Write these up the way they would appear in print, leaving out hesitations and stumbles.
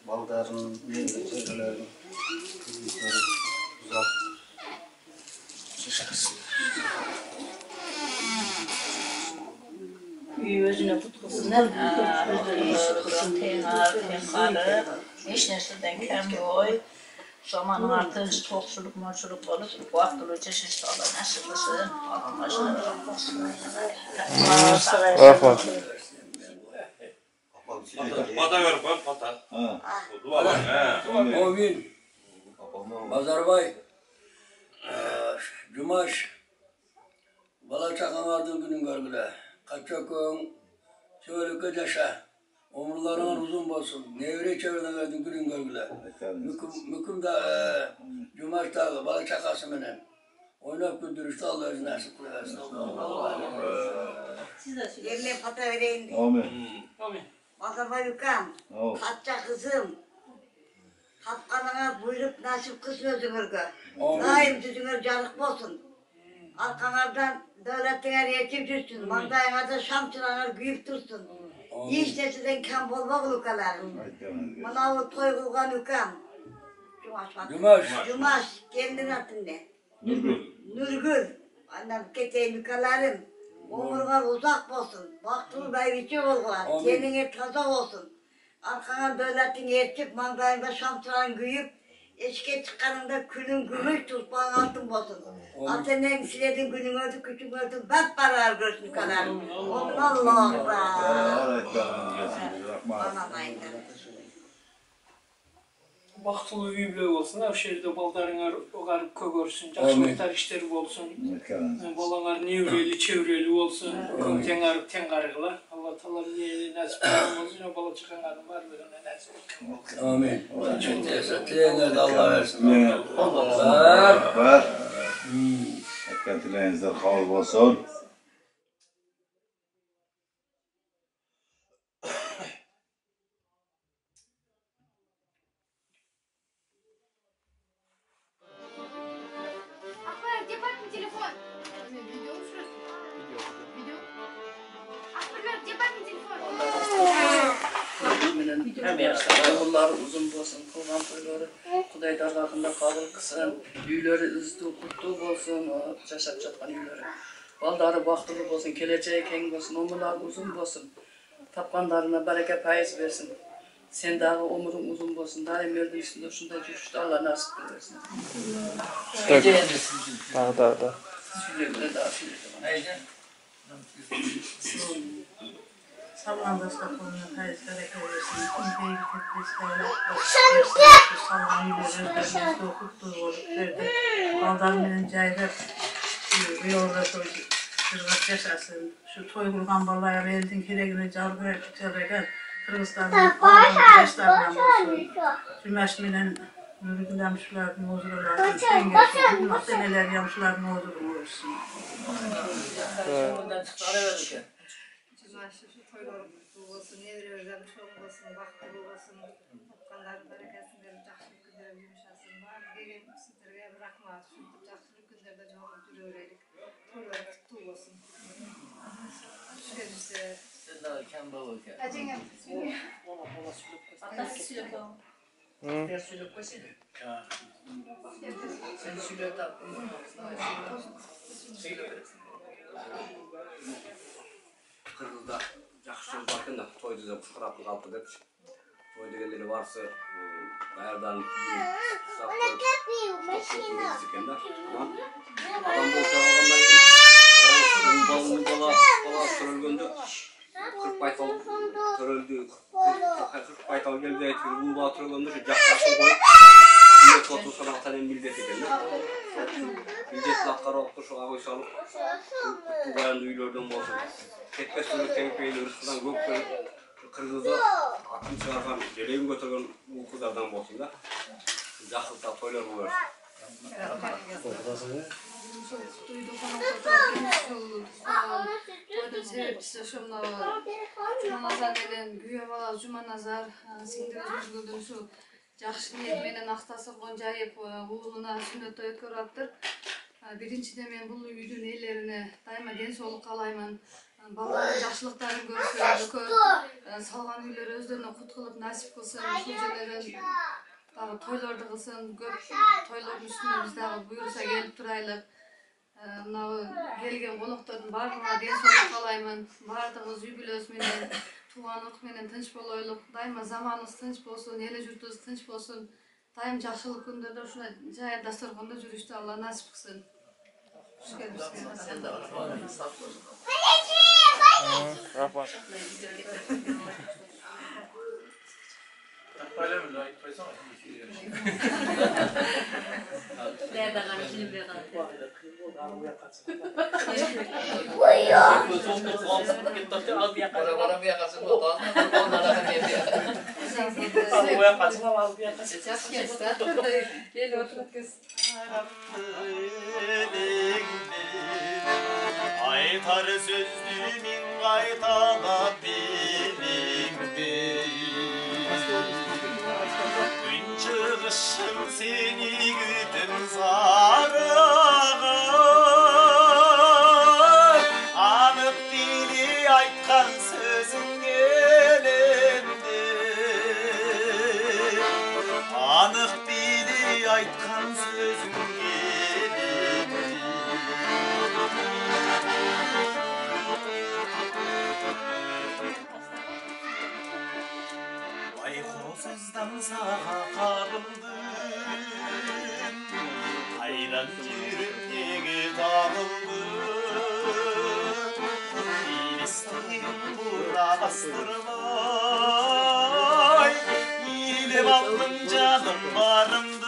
Baldarın, meyvelerin, uzak şişkisi. Özüne tutkusu ne tenharı, hiç nesilden kem boy. Zamanın artık toksuluk, morsuluk olup, vaktılı çeşitli olan nasılsın, altınbaşları olsun. Rahmat. Pata ver bak pata. Dua var he. Mobil. Bazarbay. Cumaş. Bala çakan vardı günün görgüle. Kaçakın. Şöyle köcaşa. Omurlarına uzun olsun. Nevre çevreden verdin günün görgüle. Müküm de Cumaş dağı bala çakası menen. Oynak güldürüşte Allah özü nasip kılarsın. Yerine pata vereyim. Amin. Bazarbay yukam. Katça kızım. Kapkanına buyruk nasip kısmıyorsunuz. Daim tüzünür canık olsun. Arkanlardan devletine riyetip düşsün. Mandayına da şamçılarına güyüp dursun. Hiç nesiden kem bolma kulukalarım. Manavı toy kulgan yukam. Cumaş. Kendin adın ne? Nurgül. Annem keteğin yukalarım. Omurgan uzak olsun. Baktığın bayviçi olgun. Kendine taza olsun. Arkana devletin erkek mangayında şamtıran güyüp, eşke çıkanında külün gümüş tutmağın altın bozun. Ateneğin siledin günün ödü, küçük ödü, bak parar görsün kadar. Allah'ım. Vaktılı büyüklüğü olsun, her şehirde baldarına ogarıp kögörsün, жақсылықтар işleri olsun. Balalar nevreli, çevreli olsun, tengarıp tengarıgılar. Allah Teala niyeli nasip olsun, bala çıkanların var birine nasip olsun. Amin. Teyzeler de Allah versin. Ver. Hakikaten dileğinizden kabul olsun. Yolları uzun olsun, kurban toyları, Kuday dargahında kabul kılsın, üyleri ızdı, kutlu olsun, yaşap çatkan üyleri. Baldarı baktılı olsun, geleceği keng olsun, omurlar uzun olsun, tapkanlarına bereke payız versin. Sen dağı omurun uzun olsun, daim yerde üstünde şunda yürüştü, Allah nasip versin. Dağda. Sürekli daha sürekli. Sallandığı kapının kayıtları versin. Kim beylik etmesiyle başlıyorsun. Sallan yüzleri özlerinde okuttuğu olup verdi. Baldarminin cayret yolda kırgıt yaşasın. Şu toy kurgan balaya veldin kiregine çalgı Kırgızistan'ın yaşlarından olsun. Cümeşminin nürgülemşuların huzurlarını tengesin. Muhtemeler yamşuların huzurunu olsun. Bundan çıktı ara verdik ya. Şu toyları kutlu olsun, nevre özlem çok olsun, baktılı olsun, topkanların bereketini verip, жақсылық günlere yumuşasın. Var degen sizlere bırakmaz, şu жақсылық günlerde çoğunluk yürüyerek, toyları kutlu olsun. Şerifse. Sen daha kem baba kem. Acengem. Hatta sülük o. Sen sülük koysana. Sen sülük tap. Kırgızda жақсы сөз бартын да той десе құшқыратын қалды деп той дегендері барсы баяғыдан екен да адам болса бала төрөлгөндө 40 байтал төрөлдү 40 байтал келди әйтеуір бул бала төрөлгөндө жакташын коюп милдет отурсун атанын милдет экен да милдетин аткарып ошого ой салып туганды үйлөрдөн болсун ketmez sürü tempeyle ırkıdan gökten Kırgız'da aklını çıkargan, geleğin götürgen bu kızlardan olsun da. Жақсылықта toylar bu versin. Duydu konuk toydun sebepçisi şu Jumanazar degen güye bala Jumanazar singdiriz müzgüldün şu жақсы ниет менен актасы жайып уулуна сүннөт өткөрүп аптыр. Биринчиден мен бул үйдүн ээлерине дайыма ден соолук каалаймын. Балалардын жакшылыктарын көрсө, салган үйлөр өздөрүнө кут кылып насип кылсын. Ушул жерден дагы тойлорду кылсын. Көп тойлордун үстүнө биз дагы буюрса келип турайлык. Мына келген коноктордун баардыгына ден соолук каалаймын. Баардыгыбыз үй бүлөбүз менен туғанлық менен тынч болойлук, дайыма заманыбыз тынч болсун, эле журтубуз тынч болсун. Дайым жакшылык күндөрдө ушундай жайып дасторкондо жүрүштү Алла насип кылсын. Рахмат. Aytar sözlüğümün qaytalap bilingdi. Gün çıkışım seni güdüm sarığım. Anıp dili aytkan sözün gelendi. Anık dili aytkan sözün gelendi. Baykozuzdan sağa karıldım, hayran yüreğe dağıldım. Bir isteğim bura bastırmay, yiyip aldım canım varımdan.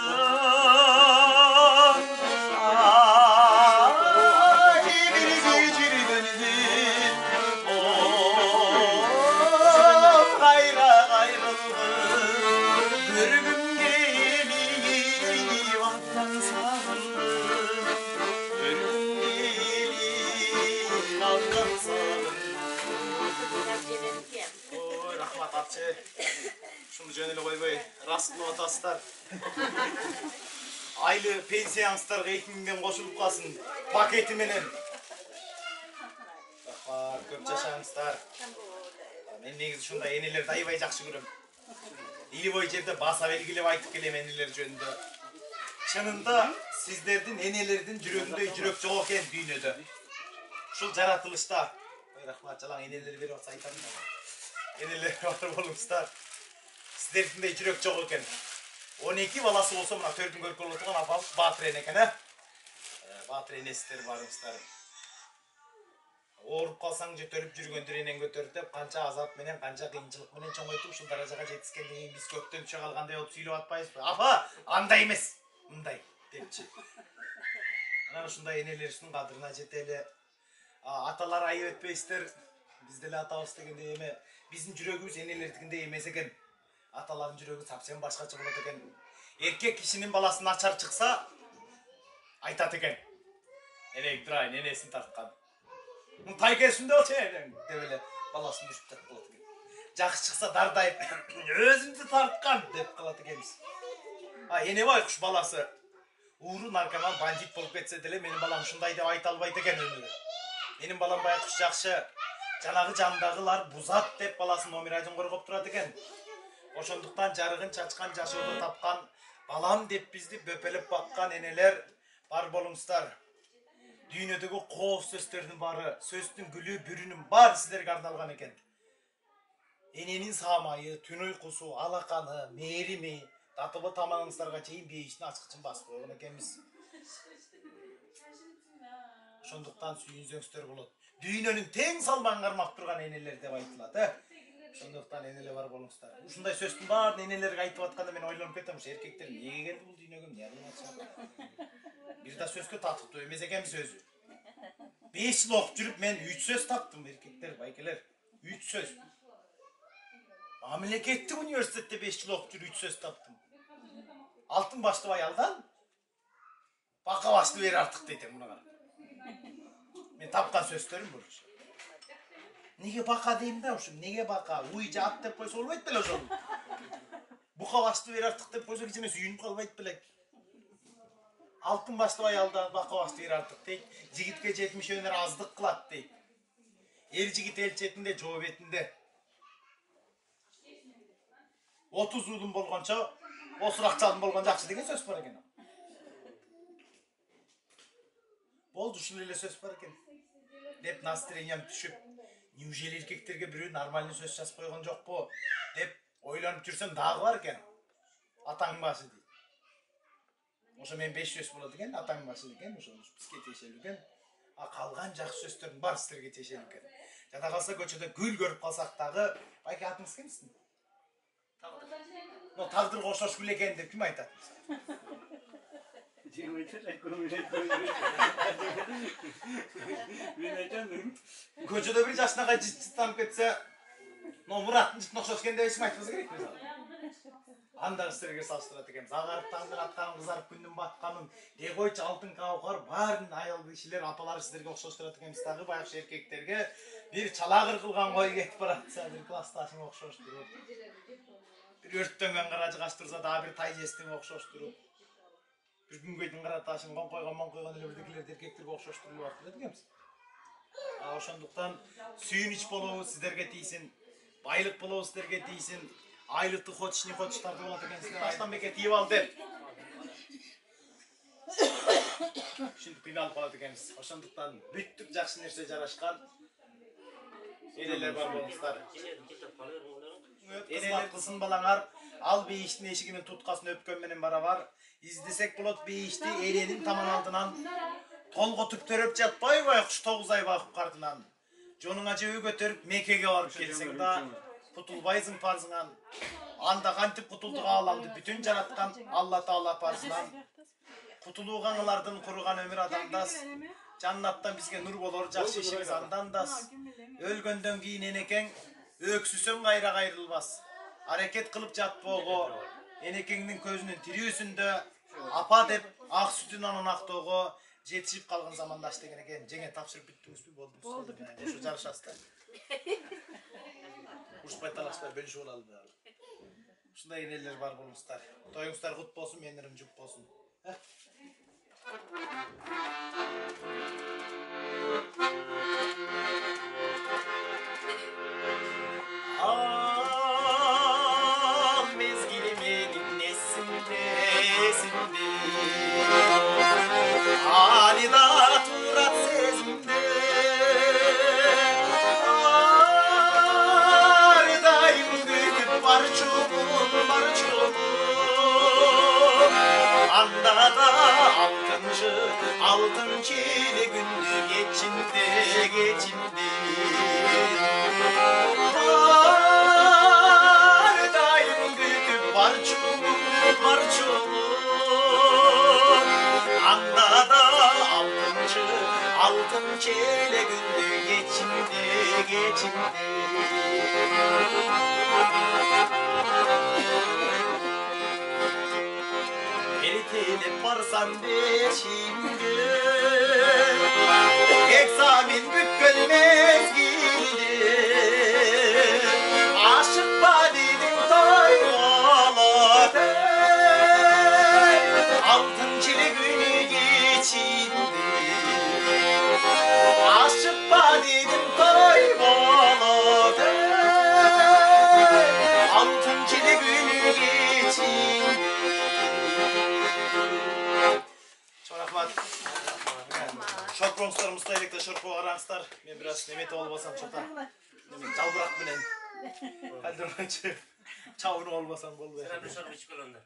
Ay bir gecir döndüm, of gayra gayrıldım. Görgüm gelip alttan sağındım. Görgüm gelip alttan sağındım. Oy rahmat apçı. Şunu jönele koyboy, rast kılıp atasızlar. Aylı pensiyangsızlarga 2000'den koşulup kalsın paketi menen. Rahmat, köp жашаңыздар. Men негизи ушундай энелерди аябай жакшы көрөм. Или бой жерде баса белгилеп айтып келем энелер жөнүндө. Чынында сиздердин энелердин жүрөгүндөй жүрөк жок экен дүйнөдө. Ушул жаратылышта. Ой рахмат, жалаң энелер берип атса айтам да. Энелер бар болуңуздар. Сиздердиндей жүрөк жок экен. 12 баласы болсо мына төрдүн көркөлүп отурган апам Батыр эне экен, Батыр энесиздер барыңыздар. Ооруп калсаң же төрүп жүргөндөр энен көтөрүп деп канча азап менен, канча кыйынчылык менен чоңойтуп ушул даражага жетишкенден кийин биз көктөн түшө калгандай болуп сүйлөп атпайбызбы? Апа, андай эмес, мындай депчи. Анан ушундай энелерибиздин кадырына жетели. Аталар айып этпейсиздер. Биз деле атабыз дегендей эме, биздин жүрөгүбүз энелердикиндей эмес экен. Аталардын жүрөгү сапсен башкача болот экен. Эркек кишинин баласы начар чыкса, айтат экен. Элек турайын, энесин тарткан. Тайкесинде болчу деп эле баласын düşүп тат болот экен. Жакшы чыкса дардайып, өзүмдү тарткан деп калат экенбиз. Эне байкуш баласы ууру наркоман бандит болуп кетсе деле менин балам ушундай деп айта албайт экен өмүрү. Менин балам байкуш жакшы, жанагы жандагылар бузат деп баласын номерадын коргоп турат экен. Ошондуктан жарыгын чачкан, жашоодо тапкан, балам деп бизди бөпелеп баккан энелер бар болуңуздар. Дүйнөдөгү кооз сөздөрдүн баары, сөздүн гүлү, бүрүнүн баары сиздерге арналган экен. Эненин саамайы, түн уйкусу, алаканы, мээрими, татыбы тамагыңыздарга чейин бейиштин ачкычын басып койгон экенбиз. Ошондуктан сүйүнсөңүздөр болот. Дүйнөнүн тең салмагын кармап турган энелер деп айтылат, Ошондуктан энелер бар болуңуздар. Ушундай сөздүн баарын энелерге айтып атканда мен ойлонуп кетем, ушу эркектер эмнеге келди бул дүйнөгө, эмне кылып атышат? Бир да сөзгө татыктуу эмес экенбиз өзү. 5 жыл окуп жүрүп мен 3 сөз таптым, эркектер, байкелер. 3 сөз. Мамлекеттик университетте 5 жыл окуп жүрүп 3 сөз таптым. Алтын баштуу аялдан Baka bastı ver artık dedim buna kadar. Ben taptan sözlerim bunu. Nege baka deyim de olsun, nege baka? Uyca at dep koysa olmayıp bile olsun. Buka bastı ver artık dep koysa içine suyun kalmayıp bile. Altın bastı ayaldan baka bastı ver artık deyip. Jigitke jetmiş öner azdık kılat deyip. Er jigit el chetinde, joğu betinde. 30 yılın bolğança, osurak çalın bolğan jakşı degen söz var eken. Boldu şulayla söz var eken. Dep настроением düşüp, неужели erkeklerge biri normalni söz жазып koygan jok bu? Dep oylanıp жүрсем dagı var eken. Ataң bası deyip. Oşa men 5 söz boladı eken, ataң bası degen, oşa bizge teşeli eken. Kalgan jakşı sözlerin bar sizlerge teşeli eken. Jada kalsa köçöde gül görüp kalsak dagı, bayki atыңız kimsin? No taqdir qo'shlash gul ekan deb kim aytadi? Ko'chada bir jashnaqa jittanib ketsa, no Muratni jitni o'xshashgan deb hech kim aytmasa kerak misol. Anda istirga salishtiradi ekan. Zag'arib taqdir atqanim, qizarib kunning batqanim, degoychi oltin qavqar barin ayol kishilar apalar sizlarga o'xshashtiradi ekan. Biz tag'i bayaqshi erkaklarga bir chalag'ir qilgan qo'y ketib boratsa, bir klassdashini o'xshashtirib. Bir örttengen qaracı qaçtırsa daha bir tay jestini o'xshashtirib. Bir güngöydün qarataşın qon qo'ygan, mon qo'ygan elebirdekiler erkeklerge o'xshashtirib atdı deganmiz. Oşonduktan suyun iç boluğu sizlerge tiysin, baylık boluğu sizlerge tiysin, aylıkты хотиш не хотиш тартып алат экенсиздер, аштан бекер тиіп ал деп. Ушинтип кыйналып калат экенбиз. Ошондуктан бүттүк жакшы нерсе жарашкан энелер бар болуңуздар. Энелер кызын балаңар ал бейиштин эшигинин туткасын өпкөн менен барабар. İzdesek bolot beyişti erenin taman altынан толготуп төрөп жатпайбы куш 9 ай багып кардынан. Жонуңа жебе көтөрүп Меккеге барып келсең да кутулбайсың парзыңан. Анда кантип кутулдуга аламды бүтүн жараткан Алла Таала парзынан. Кутулууганлардын курган өмүр адамдас. Жаннаттан бизге нур болор, жакшы ишибиз андандас. Өлгөндөн кийин энекең өксүсөң кайра кайрылбас. Аракет кылып жатпого, энекеңдин көзүнүн тирүүсүндө апа деп ак сүтүн анан актоого жетишип калган замандаш деген экен. Жеңе тапшырып бүттүңүзбү? Болду. Ушу жарышасыздар. Ушпай талашпай бөлүшүп алалы. Ушундай энелер бар болуңуздар. Тоюңуздар кут болсун, менин жуп болсун. Anida turat sezimde Ardayım güdüp barçuğum Anda da altın çile gündü geçindi Ardayım güdüp barçuğum Anda da altın çile gündü geçindi Eritip varsam beşimdi Eksamin bükkön mezgildi Aşık badidim toyoladı Altın çile günü geçindi Aşık badidim toyoladı Altın çile günü geçindi Şorpronçlarımızda elekte şorpo arangsızlar. Men biraz nemeti olmasam çotan. Çalbırak menen. Kaldırmayçı. Çavunu olmasam bol be. Sen bir şorpo içip kalanda.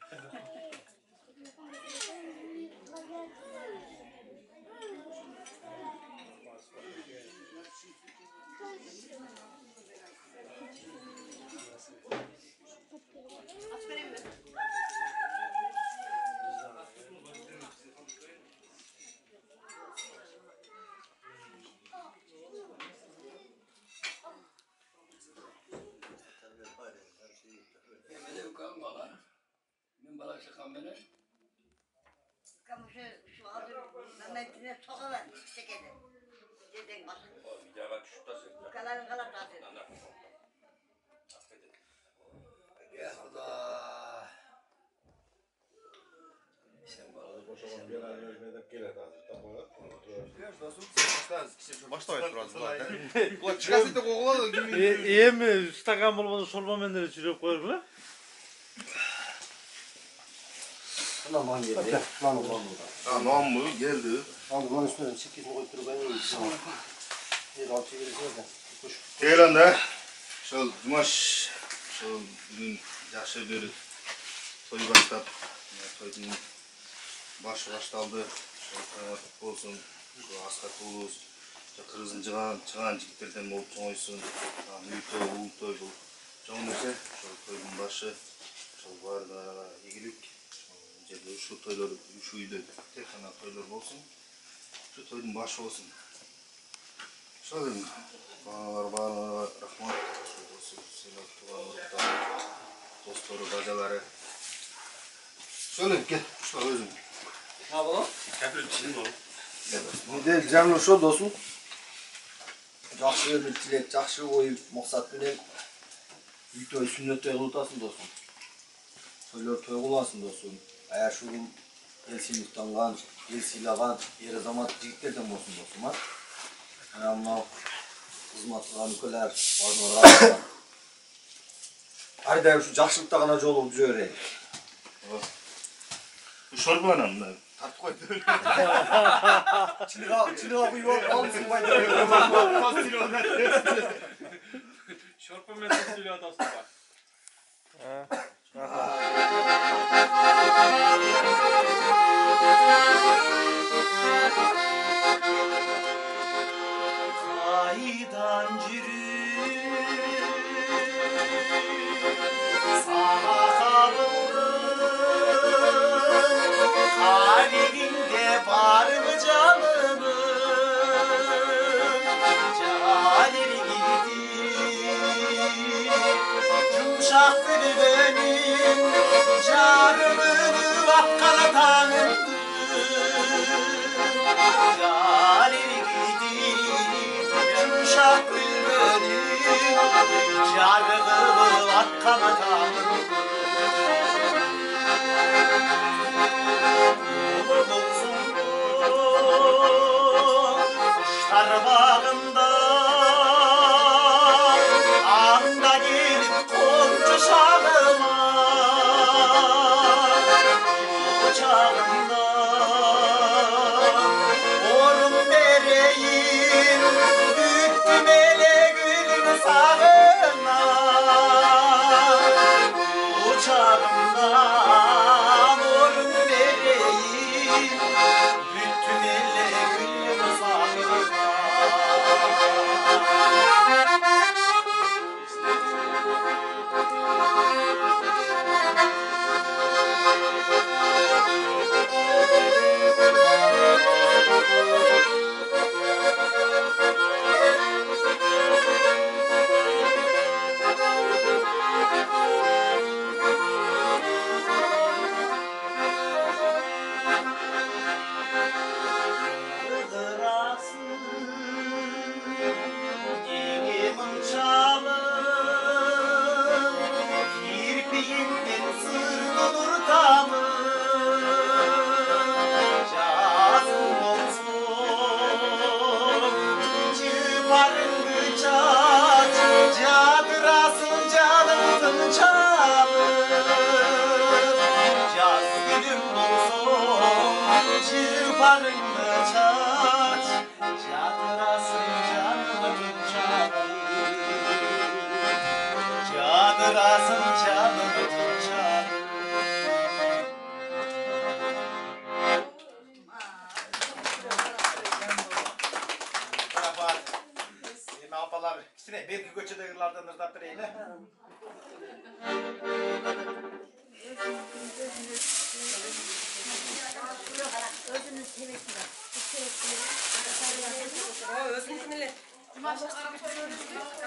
Kamışı şu adı Rahmetine sokalar çekedi. Deden bak. Videoga tushib tasın. Kaların kalar tadı. Ya Xudo. Başlayıp durasın. Ulan çıkasın da kokular. Eğimi stakan bulmadı sorma benden çürüp koyur mu? Tamam geldi. Tamam Tamam mı? Geldi. Bunun üstüne 8 koyup durup ben yiyeyim. Bir altı gireceğiz de. Gelen de şol Cumaş şol bugün yaxşı bir toy başlap. Toydun başı baştaldı. Şol kaymak olsun. Şol askat oluz. Kırızın çıgan jigitlerden olup çoğuysun. Büyük toy, ulu toy bu. Çoğunlukla şol toydun başı. Şol var da egilik. Jerde şu toylar, şu uyda tek kana toylar olsun. Şu toydun başı olsun. Şol Bana rahmat. Selam tuğanlıktan. Dostları, bacaları. Şöyle gel. Şöyle özüm. Ne yapalım? Ne de canlı şu dostum. Жақсы bir tilek, жақсы oyup maksat bilen Büyük sünnetleri unutasın dostum. Söyler toy kulansın dostum. Eğer şu gün el silahlangan, el silagan, yer zaman jigitlerden olsun dostum ha. Ama hizmetçiler, ülkeler, varmalar. Hayda şu жақсылықта ғана жолығып жүре берейік. Bu şorbanam da. Tartып koydu. Çiliğa kuyup almışsın bayda. Şorpa meselesiyle adasın bak. Kaydan yürü sana kaldım kalbinde var mı canımın caner gitti yumuşak gülbenim canımı vakkala tanıttı caner gitti yumuşak gülbenim canımı vakkala tanıttı kuşlar bağında anda gelip konca şağıma ocağında orun vereyim büktüm ele gülüm sağına ocağımdan orun vereyim büktüm ele gülüm sağına. Belki göçede yıllardan ırdattır eyle. Özünüz sevesine. Özünüz millet. Cumaş araba söylüyor. Biraz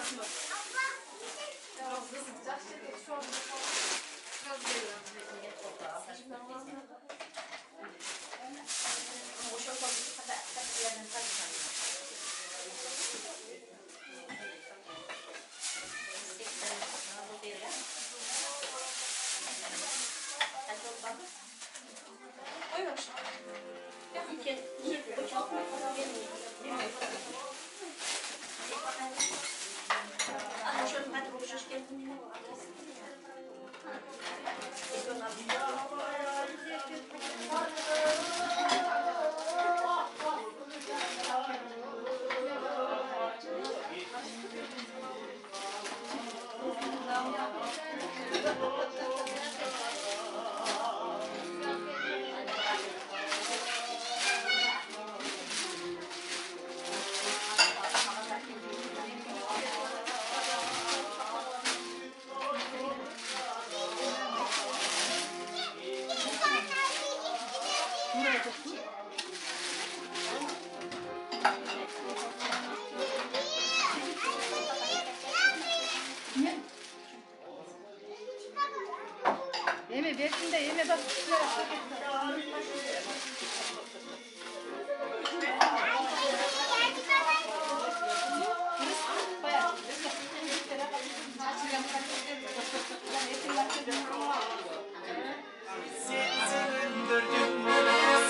Yeme versin de yeme bak.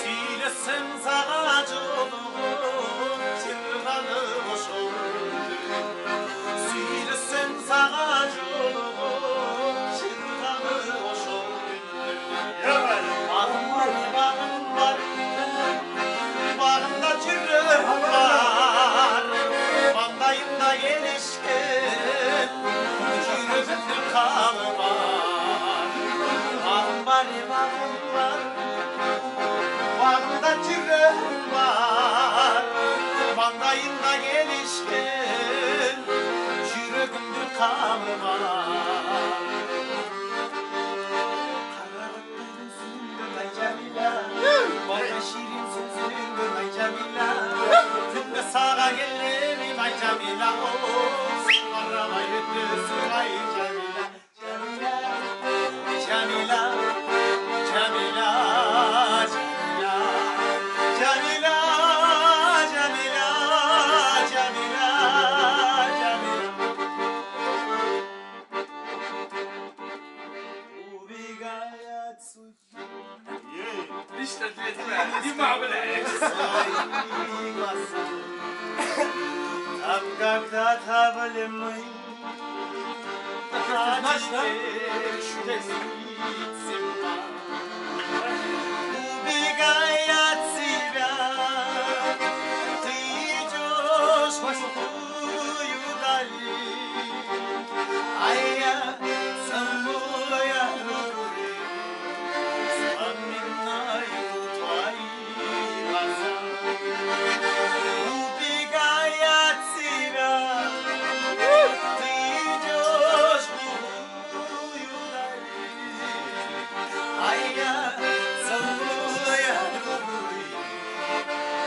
Söylesem sana çoluğum, çırganı hoş oldu. Söylesem sana çoluğum, çırganı hoş oldu. Bağım var, bağım var, bağımda çürüm var. Bandayımda gelişkin, çürümün kanı var. Bağım var, bağım var. Bağımda çürüm var, bandayında gelişkin, çürüğümdür kanı var. Karalıkların suyundur ay Cemila, bana şirin sözündur ay Cemila. Tüppe sağa gelirim ay Cemila, arama yürüsün ay Cemila. Cemila, Cemila, Cemila, Cemila, Cemila, Cemila, Cemila. Ubigayat suci. İşte değil mi abi? Tam когда табылмый, убегая от себя, ты идешь в пустую дали, а я целуя руки, вспоминаю твои глаза. Убегая от себя, ты идешь в глухую даль, а я целуя руки,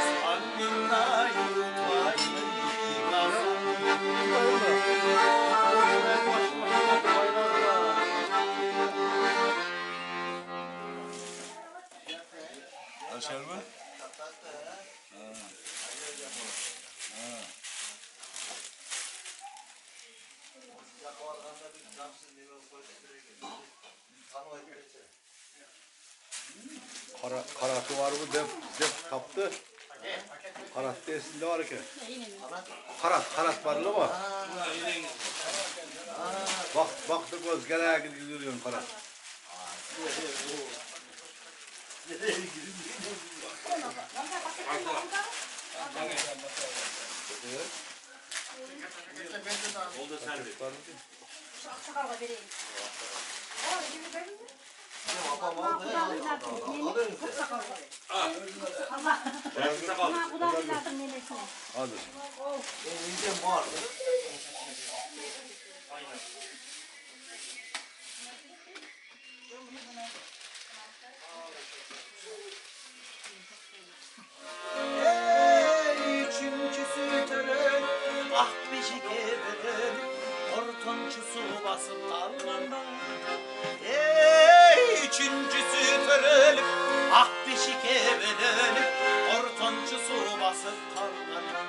вспоминаю твои глаза. Açar mı? Karası var mı dep taptı. Karat desinde var ki. Karat var mı? Baktık göz gele gidiyorsun karat. Oldu sen de. Hadi. Üçüncüsü törün, ah beşik evden, ortançısı basıp kalmanda. Üçüncüsü törün, ah beşik evden, ortançısı basıp kalmanda.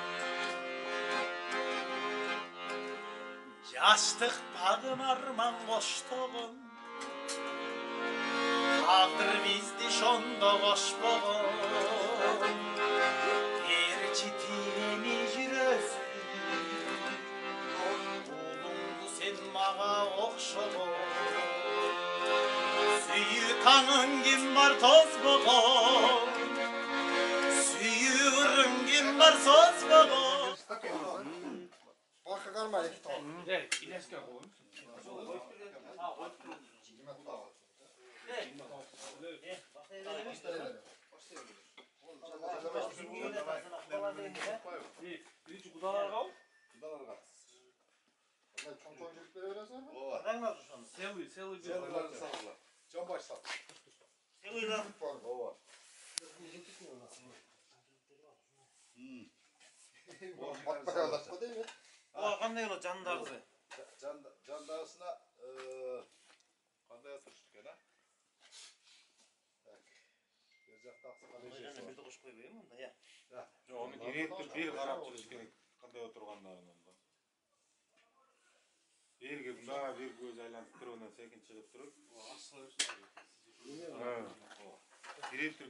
Yaştık bağım arman koştuğum, Tağdır bizdi şonda koş boğum. akşamı. Süyü tanın kim var toz baba. Süyürün kim var söz baba. Başka kalma iki tane. Evet, ileske koyun. Hiç kudalar kal. Kudalar kal. Çonçoncukları öğrensen mi? O var. Ben nasıl şu an? Seli bir. Seliler sağlar. Can baş sağ. Seliler. O var. Bak bakalım da değil mi? O kanday ola can dağısı. Can dağısına kanday atmıştık gene. Gezecek taksı kaleci. Bir de kuş koyayım mı da ya. Onu bir karap çıkış gerek. Kanday oturganlarında. Bir gün daha bir göz aylantıp duruğundan sekin çıkıp durup.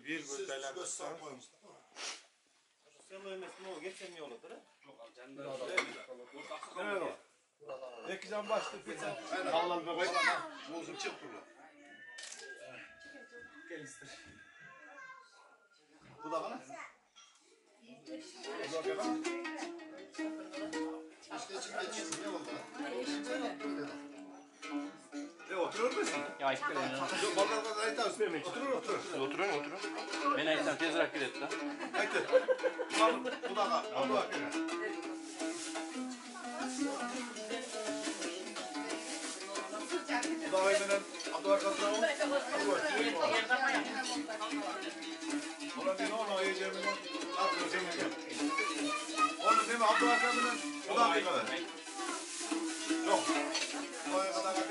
Bir göz aylantıp Selo emesini o geçen mi oladır ha? Evet o. İki can başlık bir can. Allah'ım bebek. Muzum çık buradan. Gel ister. Bu da bana. Oturur musun? Ya ayıp gelen ya. Vallahi da ayıp oturur. Oturun. Ben ayıptan tez rakip etti. Haydi. Bu da bak. Bu da Bu da ayıpenen aduvar katına o. Ona bir onu ayıceminen. Onu değil mi? Aduvar katına. Bu da bir kadar. Yok. Oraya kadar kadar.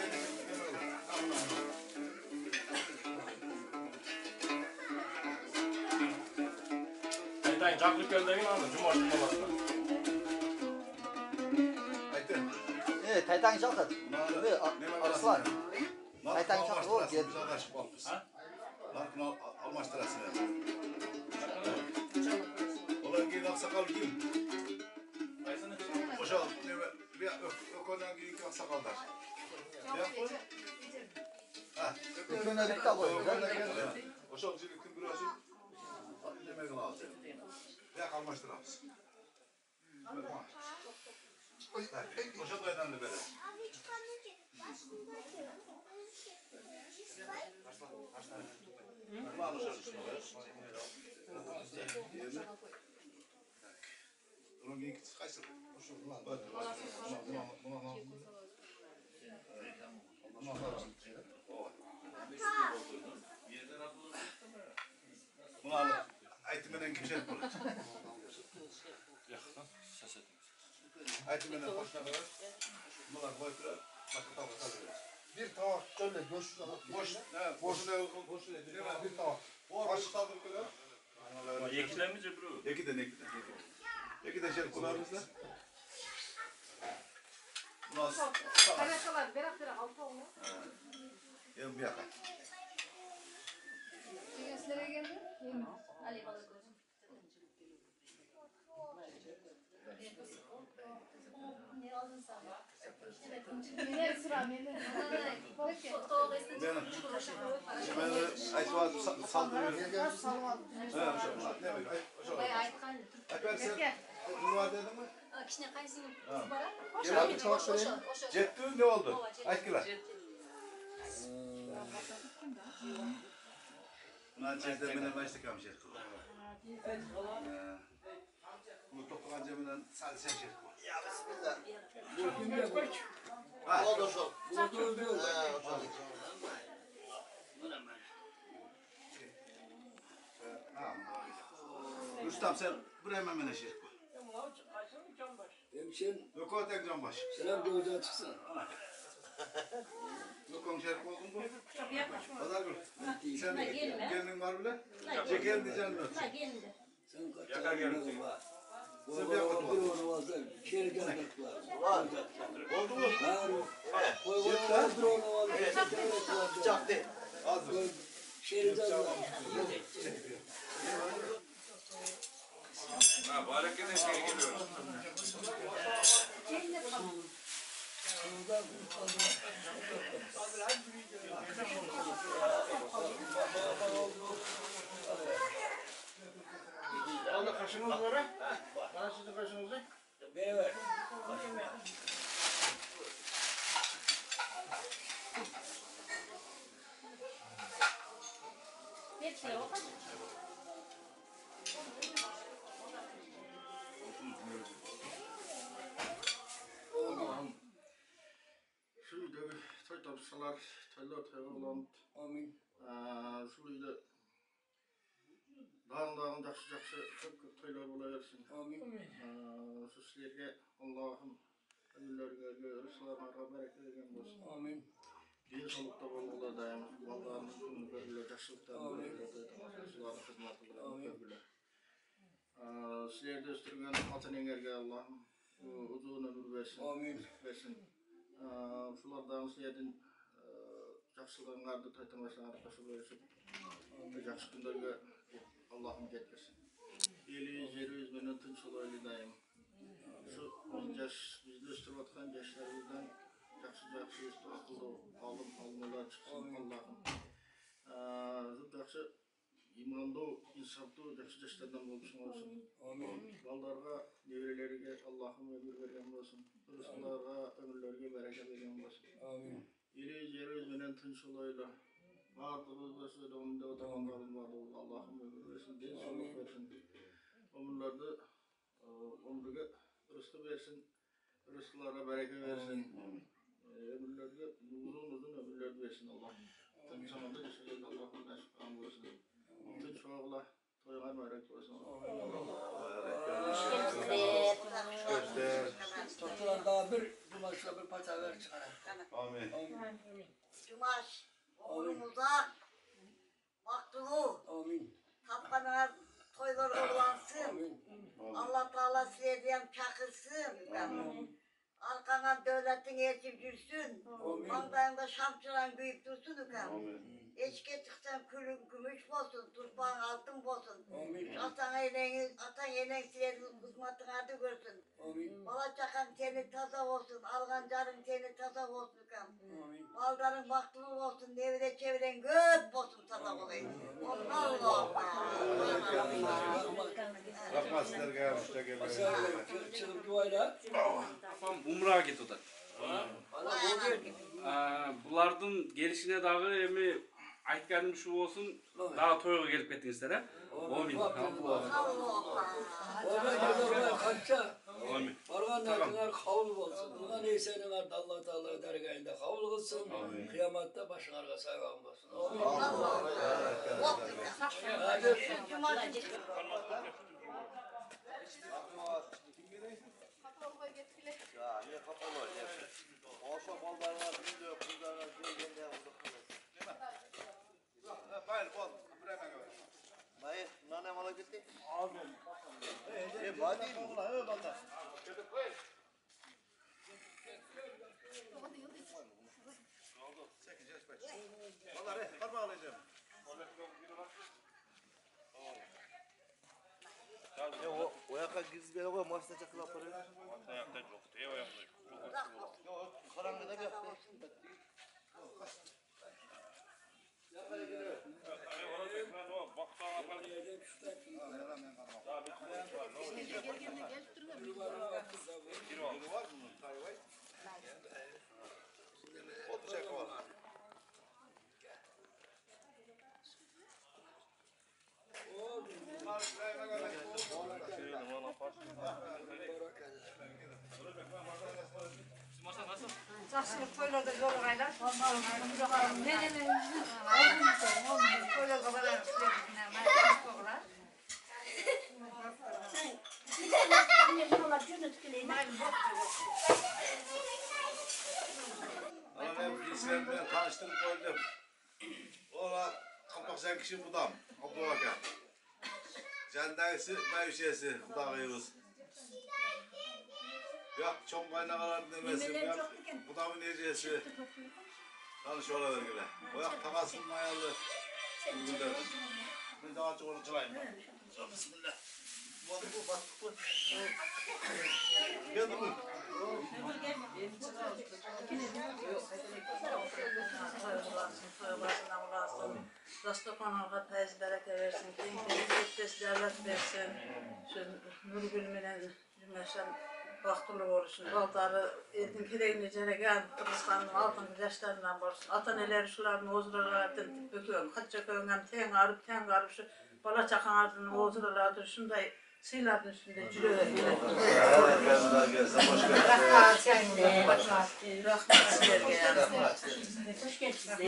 Ayıptan çaklık göndereyim ama cumartesi olasın. Haydi. Evet, taytan çalkat. Arslan. Taytan çalkat o gel. Larkın almaştırasın. Olan giyin aksakal giyin. Boşal. Ökodan giyin aksakallar. Öküne bir tane koyun. Boşal ciliktin burası. Demek lazım. Ya kalmaştıramız. Boşal dayıdan da böyle. Onun gibi kaçtı. Bunu aytımenen kimse yapmalı. Aytımenen hoşuna kadar. Bunlar koydular. Başka tavuk alıyoruz. Bir tavak şöyle boş bir tavak. Baş saldır kadar. Yekiler mi cebru? Ekiden. Ekiden şey kulağımızda. Nasıl? Karakalar berak altı olma. Bir yakın. Gençlere geldi. Ali balık gözüm. Ne aldın sen? Ne sıra ne? Ben aytvat saldırıyorum. Ne var dedin mi? Kişine kaysın. Gel abi çabuk söyleyeyim. Cettü ne oldu? Aytkiler. Buna çizde bana başlık amşer kıldı. Bu topuğun ceminden sadece şey kıldı. Ya bismillah. Ha. Oldu şu. Oldu. Rüstem sen buraya hemen şey koy. Hemşerim. Yok o tek can baş. Selam doğudan çıksın. Yok on şerif oldun mu? Pazar günü. Sen gelinin var bile. Çekelim diyeceğim yok. Sen kaç Yakar gelin. Sen bir yakar var. Bir onu varsa şehir gelmek var. Var. Oldu mu? Koy bir onu varsa devlet var. Bıçak değil. Az mı? Şehirden var. Ha bu hareketten şey geliyor. Aldı kaşınız var ha? Bana sizin kaşınızı. Evet. Allah'ım şuydu toy tapsalar, toylar toylarlanıp Amin. şuydu dağın jakşı çok toylar bulaversin. Amin. Şu sizlerge Allah'ım ömürlerine, rızıklarına bereket vergen olsun. Amin. Din sağlıkta bolgular daim, ballarımız günü görgüler, jakşılıktan görgüler, Resulullah hizmetleri görgüler. Sizlerde üstürgen atan engerge Allah'ım uzun ömür versin. Amin. Versin. Şulardan sizlerden jakşılığınlardı taytamasına arkası versin. Jakşı günlerge Allah'ım getirsin. Eli jeri üzmenen tınç olaylı daim. Şu bizde üstürüp atkan gençlerimizden jakşı üstü akıllı almalar çıksın Allah'ım. Jakşı imanlı, insaflı jakşı yaşlardan olsun olsun. Amin. Ballarga, nevrelerine Allah'ım ömür vergen olsun. Rızıklarga, ömürlerge bereket vergen olsun. Amin. Eli jeri üzmenen tınç olaylı. Bağırtımız ve söyleminde otamanların vardı. Allah'ım ömür versin, din sağlık versin. Ömürlerde ömrüge rızkı versin, rızklara bereket versin. Ömürlerde uzun ömürler versin Allah. Tüm zamanda yaşayın Allah'ın aşkı olsun. Tüm çoğula toygar mübarek olsun. Doktorlar daha bir cumaşla bir paça ver çıkar. Amin. Cumaş, oğlumuza maktulu, tapkanlar toylar olansın. Allah Teala size diyem çakılsın. Arkana devletin elçi gürsün. Mandayında şamçıran büyük dursun. Eşke çıksan külün gümüş olsun, turpağın altın olsun. Atan yenen silerin hizmetin adı görsün. Bala çakan seni taza olsun, algan carın seni taza olsun. Maldarın maktulu olsun, nevre çeviren göt olsun taza olayım. Allah. Rahmat sizlerge yapışta gelmeyin. Çıkıp duvayla. Umrağa git o da. Bulardın gelişine dağı emi aytganim şu olsun, daha toyga gelip kettiңiздер, ha? Amin. Orada kaçça. Amin. Barganlar kabul olsun. Bundan neyseler Allah Teala dergahında kabul kılsın. Kıyamatta başınarga saygan olsun. Ya ne kapalı var ya. Oşa ballarlar, bildiğin kızlarlar, gelgende yapıldı kalır. Bayır bol, buraya ben göre. Bayır, nane mala gitti. Abi. Badi mi? Vallahi. Vallahi parmağı alacağım. Ya o yaka gizli koy, masada çakıla parayı. Ayakta yok, diye ayakta yok. Yok, karanlıkta bir yaptı. Жақсылық тойларда жолығайлар. Тойларға барған кісілер Ama ben bilgisayarımla tanıştırıp koydum. Ola kapaksan kişi budam, Abdülhaka. Cendayısı, mevşesi, kudağıyız. Yok, çok kaynakalar demesin, yok, budamın necesi. Tanış oladır güle. O yok, takasın mayalı. Bugünler. Ben daha çok onu kılayım. Bismillah. Rastopanalga tezbereke versin, kentimiz devlet versin, şu Nurgül'menen cümleşen vaktılı olsun, baldarı elin kereğini ceregen, Kırgızstan'ın altın yaşlarından borsun, ataneleri şuların ozuralardan büküyorum, kaçça köyünden ten ağrıp şu bala çakanlardan ozuralardan şunday sıyların üstünde cürüyor. Rahmet sizlerge yani. Hoş geldiniz.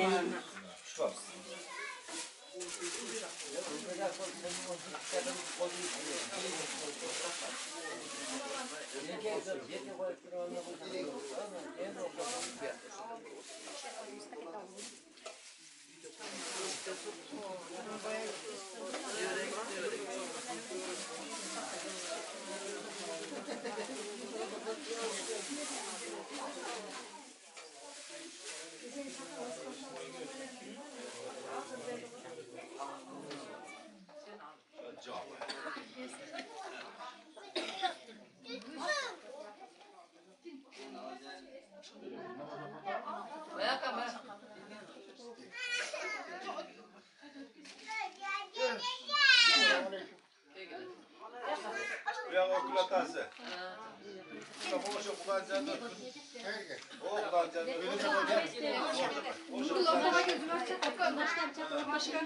Uyan okul atası. Boş okuldan canlı. Okuldan canlı. Okulda gözüm açacak. Başka.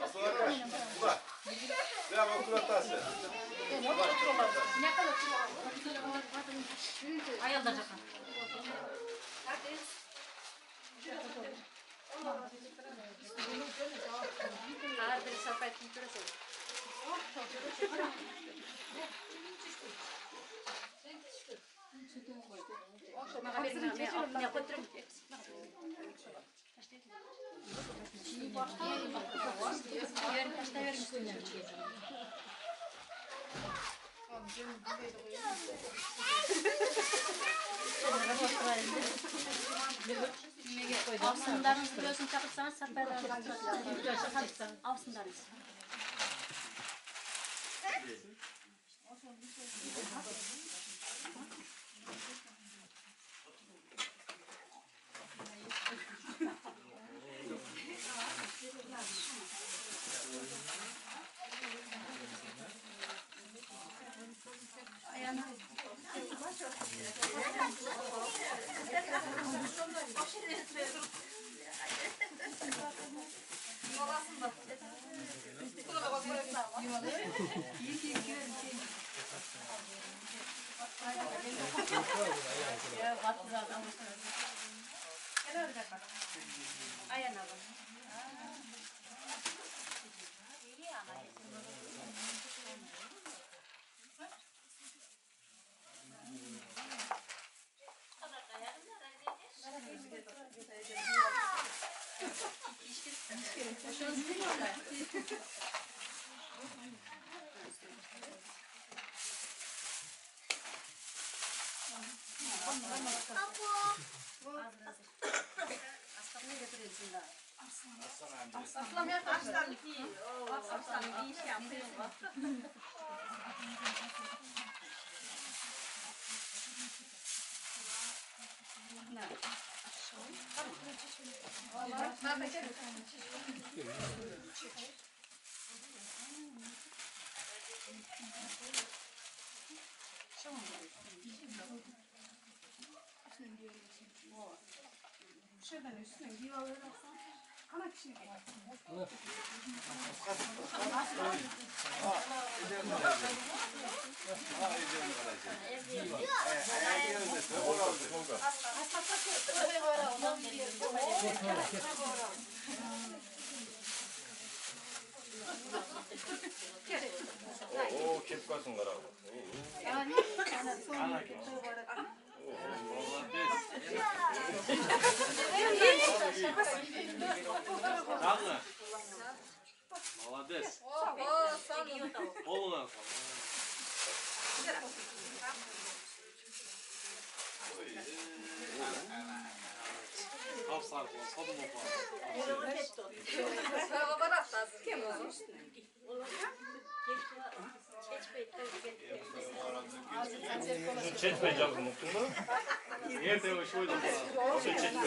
Asıl arkadaş. Ulan. Uyan okul atası. Ne kadar? Ayıldacak. Avsınlarınızı gözünü takırsanız saparlarınızı avsınlarınızı. Aslan ya aslan iyi. Aslan iyi şey yapıyor. Şuradan üstüne divaları alsan kana kişi Oo, kepkasın karağı. Yani ana Canlı. Молодец. Полная. Kapsar bu, sodum oku. Sana bırak lazım. Kim o? Şu çetme canım mutlu mu? Yete o şöyle. Şu çetme.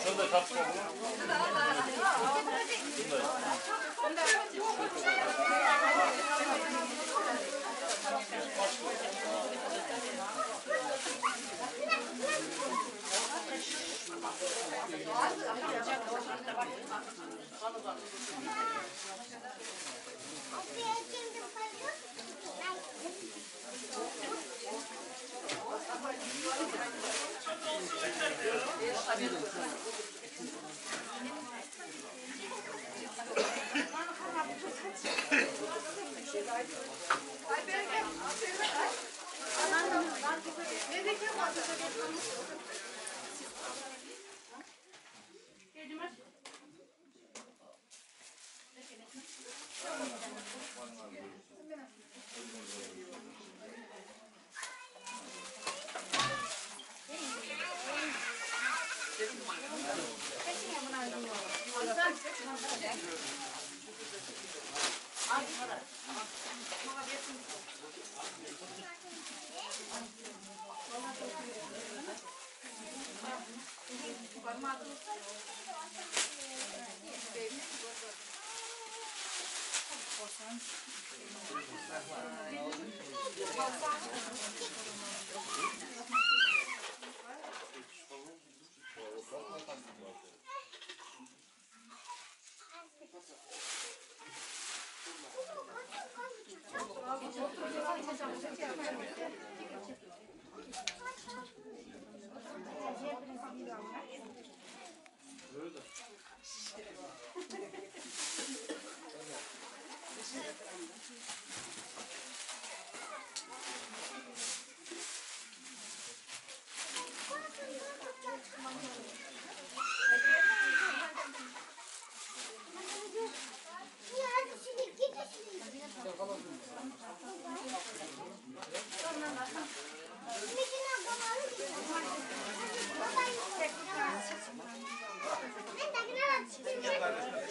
Şurada kapsın. Ben de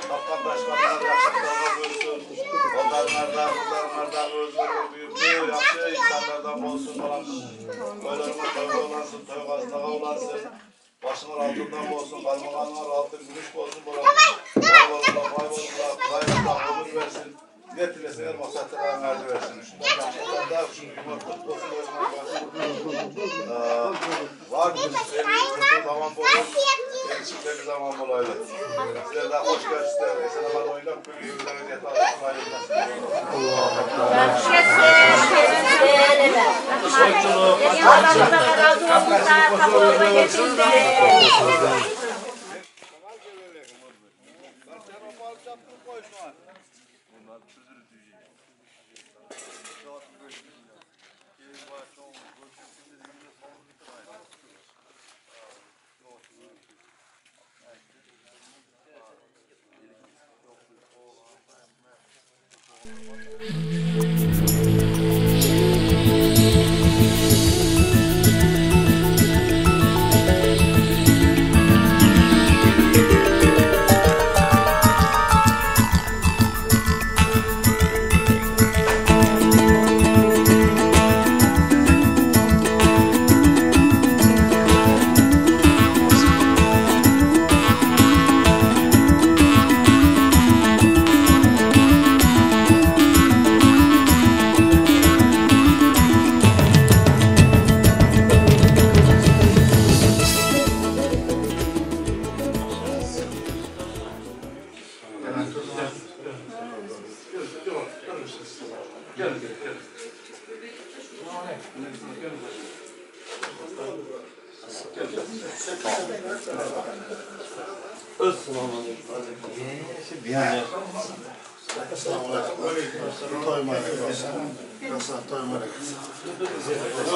Kaptan başkanlar yaşlılardan ölsün. Onlardan özgürlüğü büyüklüğü yaşlı insanlardan olsun falan. Oylarımız toy olansın, toy gazlağı olansın. Başımın altından olsun, kalmakanlar altın gümüş olsun. Bayramda ömür versin. Ne tilese her maksatlarına verdi versin. Şundan yaşlılar da şu yumurtlık olsun. Var mı? Sevdiğiniz zaman bozun. Gençlikleri zaman bulaydı. Sizler de hoş geldiniz. Esnafan oyunlar kulübünden ödeyet alışın ayrılmasın. Allah'ımıza razı olsun da kapımıza geçildi.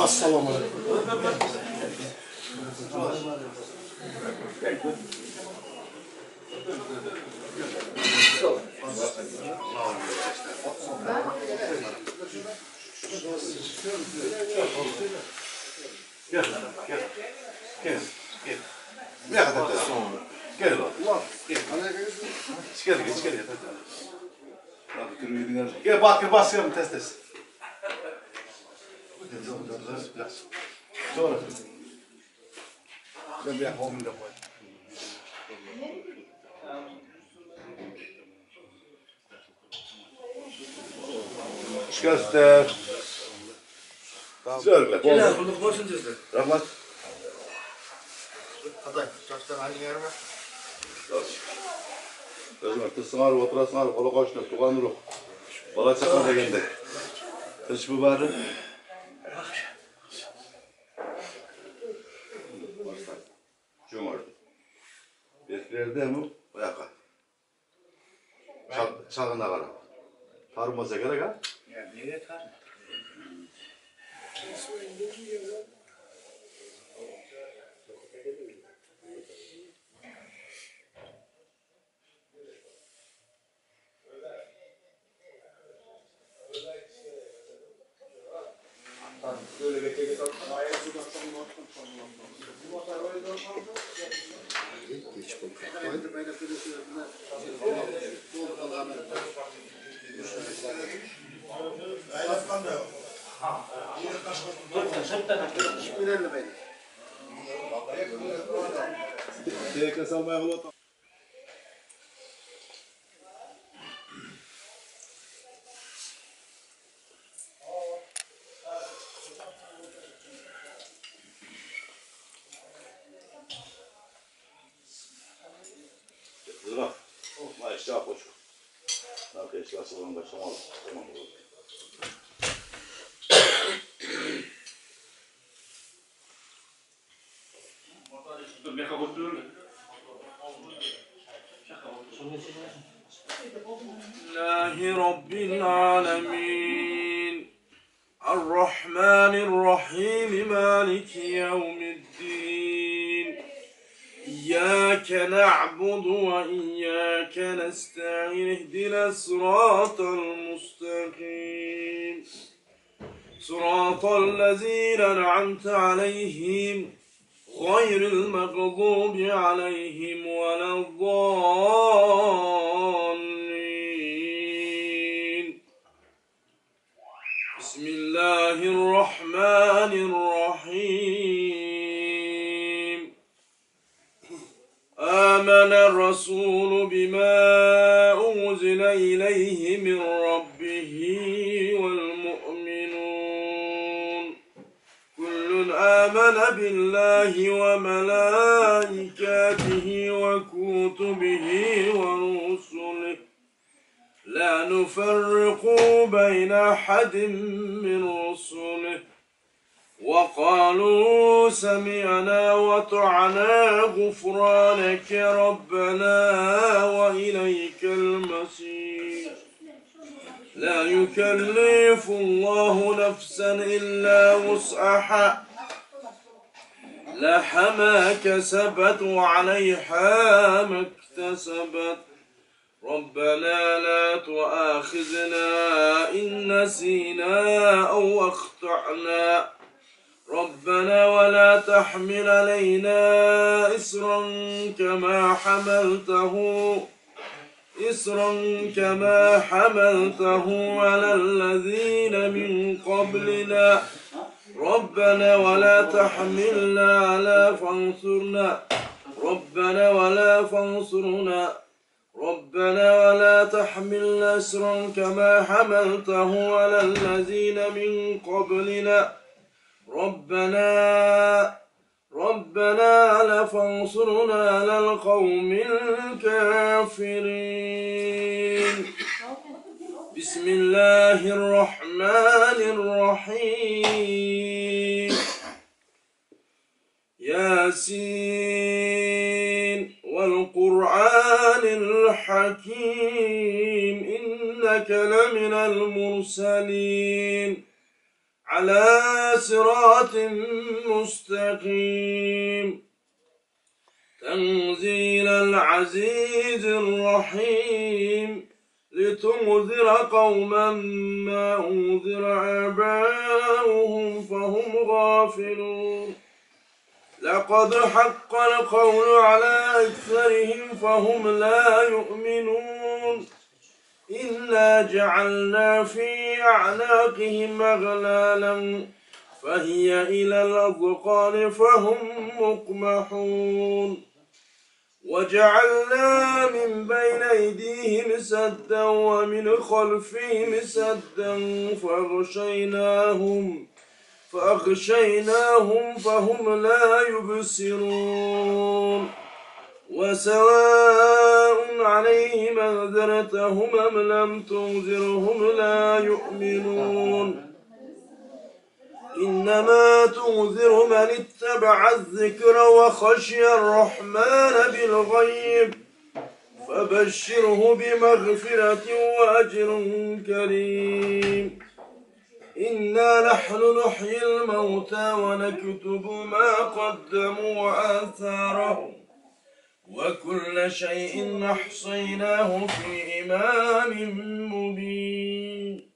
Assalamu alaikum. Ne kadar da sonra? Gel oğlum. Gel. Gel bak basıyorum test. Sonra. Ben bir yapalım da koy. Göster. Söyle. Gel bulduk boşun cüzde. Rahmat. Hadi, çarşıdan aynı yer mi? Özüm artırsın ağrı, oturasın ağrı, kola koştu, tuğan ruh. Bala çakma degende. Hiç bu bari. Cumhurdu. Beklerde mi? Oyaka. Çağına kara. Tarımasa gerek ha? Ya niye tarım? Böyle geçecek. Geç bu. Haydi böyle Zırah. Ma işte apoçu. Arkadaşlar sıvırın başlamalı. Tamam olur. لله رب العالمين الرحمن الرحيم مالك يوم الدين إياك نعبد وإياك نستعين اهدنا الصراط المستقيم صراط الذين أنعمت عليهم غير المغضوب عليهم ولا الضالين بسم الله الرحمن الرحيم آمن الرسول بما أنزل إليه من ربه والمؤمنون كل آمن بالله وملائكته وكتبه ورسله لا نفرق بين أحد من رسله وقالوا سمعنا وطعنا غفرانك ربنا وإليك المصير لا يكلف الله نفسا إلا وسعها لها ما كسبت وعليها ما اكتسبت ربنا لا تؤاخذنا إن نسينا أو أخطأنا ربنا ولا تحمل علينا إصرا كما حملته على الذين من قبلنا ربنا ولا تحملنا على فانصرنا ربنا ولا تحملنا إصرا كما حملته على الذين من قبلنا ربنا لا فانصرنا على القوم الكافرين بسم الله الرحمن الرحيم ياسين والقرآن الحكيم إنك لمن المرسلين على صراط مستقيم تنزيل العزيز الرحيم لتنذر قوما ما أنذر آباؤهم فهم غافلون لقد حق القول على أكثرهم فهم لا يؤمنون إنا جعلنا في أعناقهم أغلالا فهي إلى الأذقان فهم مقمحون وجعلنا من بين أيديهم سدا ومن خلفهم سدا فأغشيناهم فهم لا يبصرون وسواء عليهم أنذرتهم أم لم تنذرهم لا يؤمنون إنما تنذر من اتبع الذكر وخشي الرحمن بالغيب فبشره بمغفرة وأجر كريم إنا نحن نحيي الموتى ونكتب ما قدموا وآثارهم وكل شيء أحصيناه في إمام مبين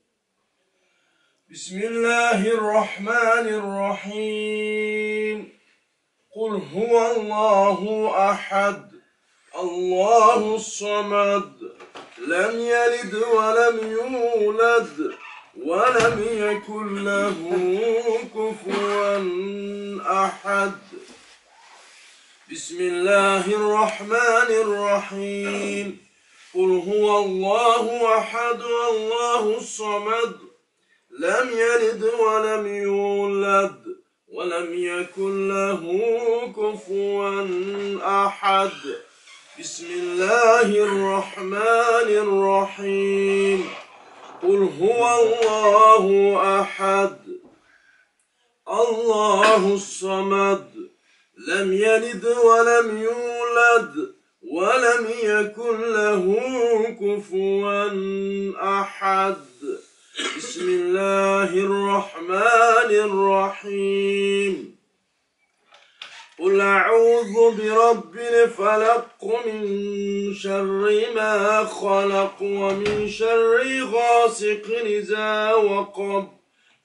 بسم الله الرحمن الرحيم قل هو الله أحد الله الصمد لم يلد ولم يولد ولم يكن له كفوا أحد بسم الله الرحمن الرحيم قل هو الله أحد الله الصمد لم يلد ولم يولد ولم يكن له كفوا أحد بسم الله الرحمن الرحيم قل هو الله أحد الله الصمد لم يلد ولم يولد ولم يكن له كفوا أحد بسم الله الرحمن الرحيم قل أعوذ برب الفلق من شر ما خلق ومن شر غاسق إذا وقب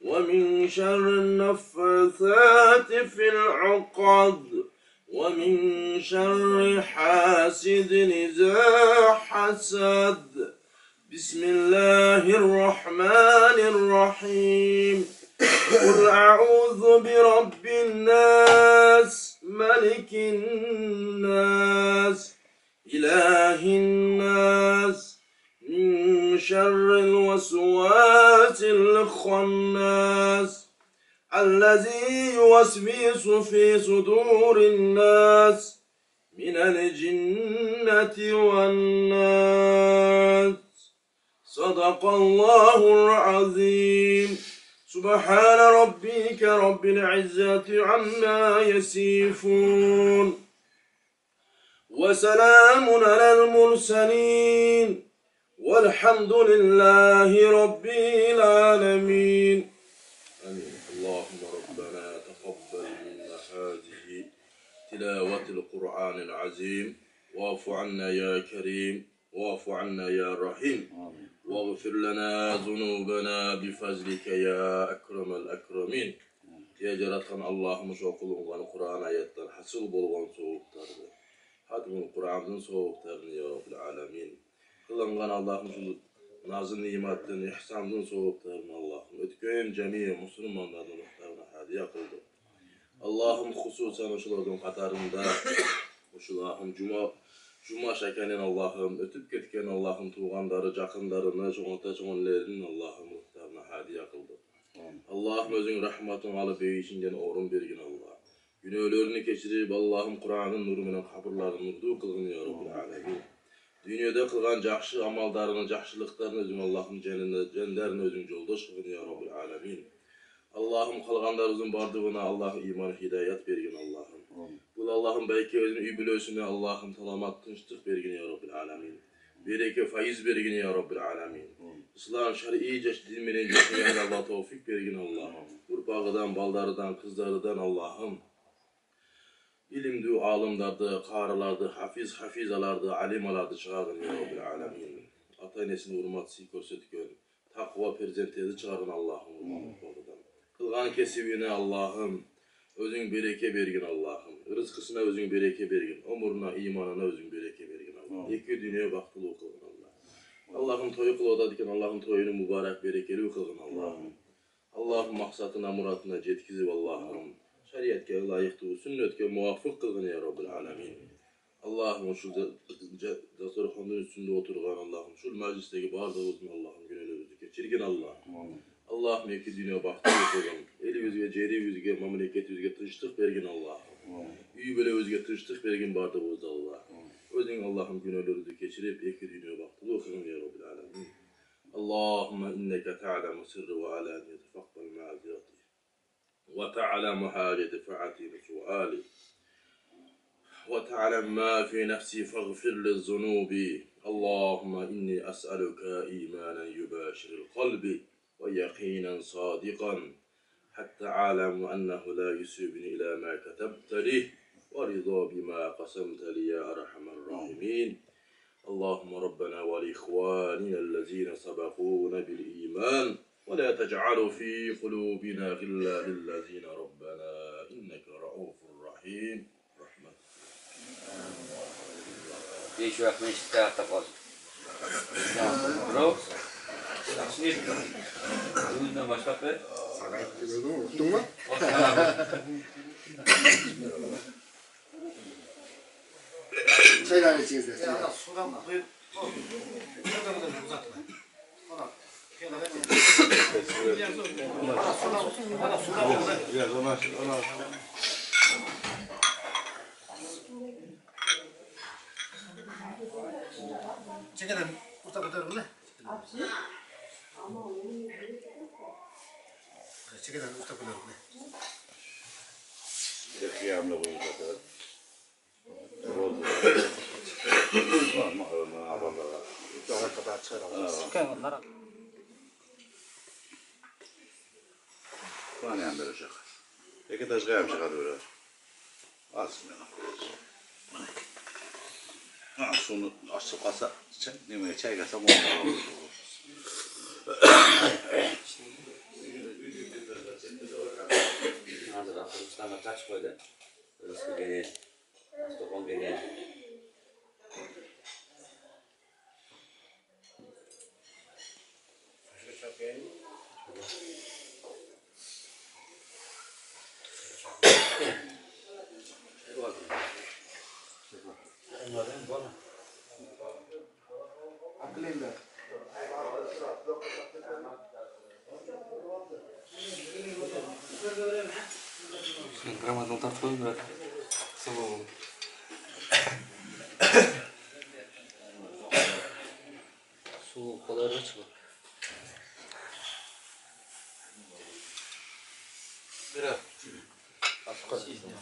ومن شر النفاثات في العقد ومن شر حاسد إذا حسد بسم الله الرحمن الرحيم قل أعوذ برب الناس ملك الناس إله الناس من شر الوسواس الخناس الذي يوسوس في صدور الناس من الجنة والناس صدق الله العظيم سبحان ربك رب العزة عما يصفون وسلام على المرسلين والحمد لله رب العالمين آمين. اللهم ربنا تقبل منا هذه تلاوة القرآن العظيم واعف عنا يا كريم واعف عنا يا رحيم واغفر لنا ذنوبنا بفضلك يا أكرم الأكرمين يا جراتkan Allah'ım şu kılıngan Kur'an ayetler hasıl bolgan soğuklarını hatmul Kur'an'ın soğuklarını ya Rabbil Alemin kılıngan Allah'ım şu nazı nimetlerini ihsanın soğuklarını Allah'ım ötköyen cemiye Müslümanların muhtarına hadiye kıldı Allah'ım hususan uşulardan katarında uşularım Cuma şekenin Allah'ım, ötüp ketken Allah'ım tuğanları, jakınlarını, çoğunlerinin Allah'ım muhtarına hadiye kıldı. Allah'ım özün rahmatın alıp eyişinden orun bergin Allah. Günölerini keçirip Allah'ım Kur'an'ın nurunun kabırlarını nurdu kılgın ya Rabbil Alemin. Dünyada kılgan jakşı amallarını, jakşılıklarını özün Allah'ım cenderine özün yoldaş kılgın ya Rabbil Alemin. Allah'ım kılganlarımızın bardığına Allah iman hidayet bergin Allah'ım. Kul Allah'ım belki özün übülösüne Allah'ım talamat tınçtık bergin ya Rabbil Alemin. Bereke faiz bergin ya Rabbil Alemin. İslam şer'i dinmenen geçmeyen Allah tevfik bergin Allah'ım. Kurpağıdan, baldarıdan, kızlarıdan Allah'ım. ilimdi, alımlardı, qarılardı, hafizalardı, alimalardı çağırın ya Rabbil alemin. Ata-enesini hurmatsız görsetken, takva perzentezi çağırın Allah'ım hurmatlı konudan. Kılgan kesibine Allah'ım, özün bereke bergin Allah'ım. Rızkısına özün bereke bergin, umuruna, imanına özün bereke bergin Allah'ım. İki dünya baktılı kılgın Allah. Allah'ın toyu kılıda diken Allah'ın toyunu mübarek berekeli kılgın Allah'ım. Allah'ın maksatına, muratına cetkizib Allah'ım. Şeriatke layıktı, sünnetke muvaffık kılgın ya Rabbil alemin. Allah'ım şu dasturxonun üstünde oturgan Allah'ım, şu meclisteki bardağımızın Allah'ım günelimizi geçirgin Allah'ım. Allah'ım iki dünya baktığı kılgın. Eli yüzüge, ceri yüzüge, memleket yüzüge tınçlık bergin Allah'ım. Üyü böyle özge tınçlık bergin bardağımızda Allah'ım. Özün Allah'ım günelimizi geçirip iki dünya baktığı kılgın ya Rabbil alemin. Allahümme inneke ta'lemu sirri ve alaniyeti fakbel ma'aziyati. وتعلم حاجة فعتي سؤالي وتعلم ما في نفسي فاغفر للذنوب اللهم إني أسألك إيمانا يباشر القلب ويقينا صادقا حتى أعلم أنه لا يسيبني إلى ما كتبت لي ورضا بما قسمت لي يا أرحم الراحمين اللهم ربنا ولإخواننا الذين سبقونا بالإيمان ولا تجعل في قلوبنا غلا للذين ربنا إنك رؤوف رحيم رحمة. Değiş vakti işte tapaz. Bro. Şimdi bundan başka be. Unuttun mu? Çaylar içiniz de. Ya sudan da buyur. Uzatma. Ona. Çekelim, usta kurtarım ne? Çekelim, usta kurtarım ne? Kıyamla koyacaklar. Oldu. Ama adamlar. Daha kadar çıkaralım. Sıkayım onlara. Bana yan verecek. Peki taş kıyam çıkarıyor. Alsın bana. Ha, şunu açıp kalsa, çay kalsam olur. Hazır Afganistan'a kaç böyle? Rızkı geliyor. Stokholm geliyor. Akıllı. Grammadan tartışalım biraz. Sabah oldu. Su kolay açılır. Biraz.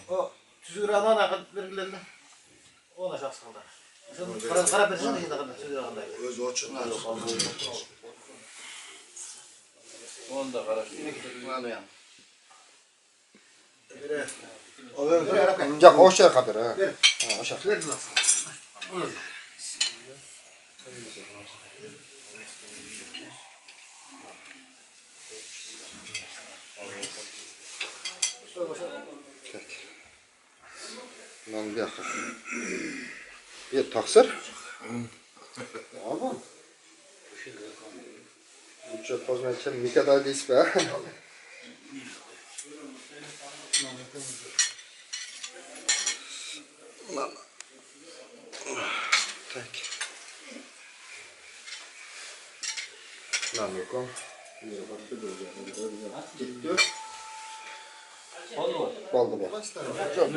O tüzüğü radan akıt verirlerle. Ona şahs kaldı. Sen karab versin de yine kadar tüzüğü radan. Öz oçunlar. Onu da karab. Onu yan. Cak hoşça kadar ha. Hoşça. Lan bir dakika. Bir taksır. Ama. Bu çok fazla için ne kadar değil be. Lan. Tak. Lan yok. Gitti. Oldu be. Çok.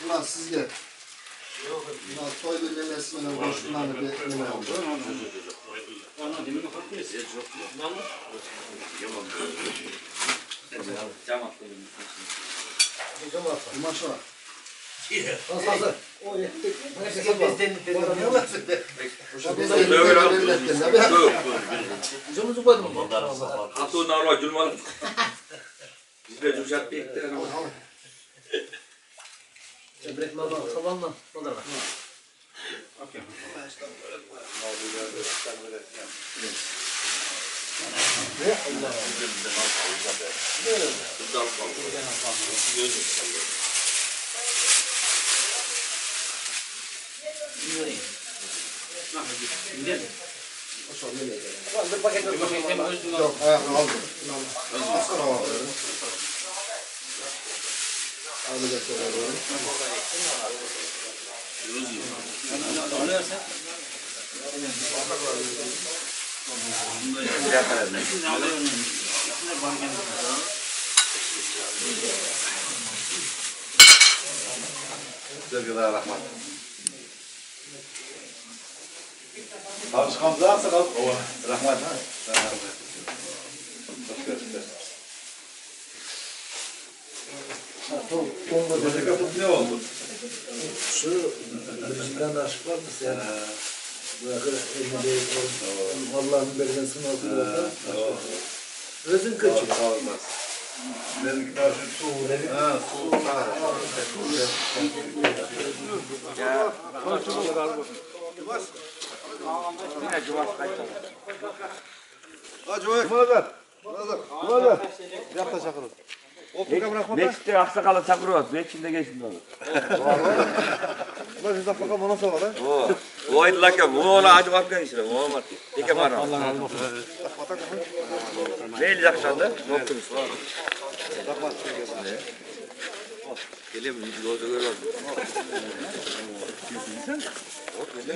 Ulan siz gel. Ulan toylu demesine boşluğuna bir ne oldu? Cam attım. Maşallah. Nasıl? O yettik. Neyse bizden Ucumuzu koydum mu? Atı narva cülman. Bizde cümşat bekler. Çebrek baba sabanla. Olur. Okey. Ne Allah. Bir paket Yok, ayakını aldım. Askara var. Alacak olalım. Sevgiler rahmat. Abi çıkamda sakal. Ova. Rahmat. Ne oldu? Şu birisinden aşık var mı sen? Bırakır elini değil. Allah'ın belirlen sınavı. Özün kaçıyor. Benimki daha şu su dedi. Ha, su. Ya, konuştuk kadar bu. Yine cumaş kaçtı. Cumazer. Cumazer. Yapta çakırın. O program bırakma da. Bekçide aksakalı çakırıyor. Bekçinde geçti onu. Ulan sizden bakalım nasıl var ha? O aydılar ki, bu ona acı bakmayın işte. O olmadı. Dike var. Allah razı olsun. Neyli yakışandı? Noktunuz. Ne? Geliyor mu? Yolda görüyor. Ne?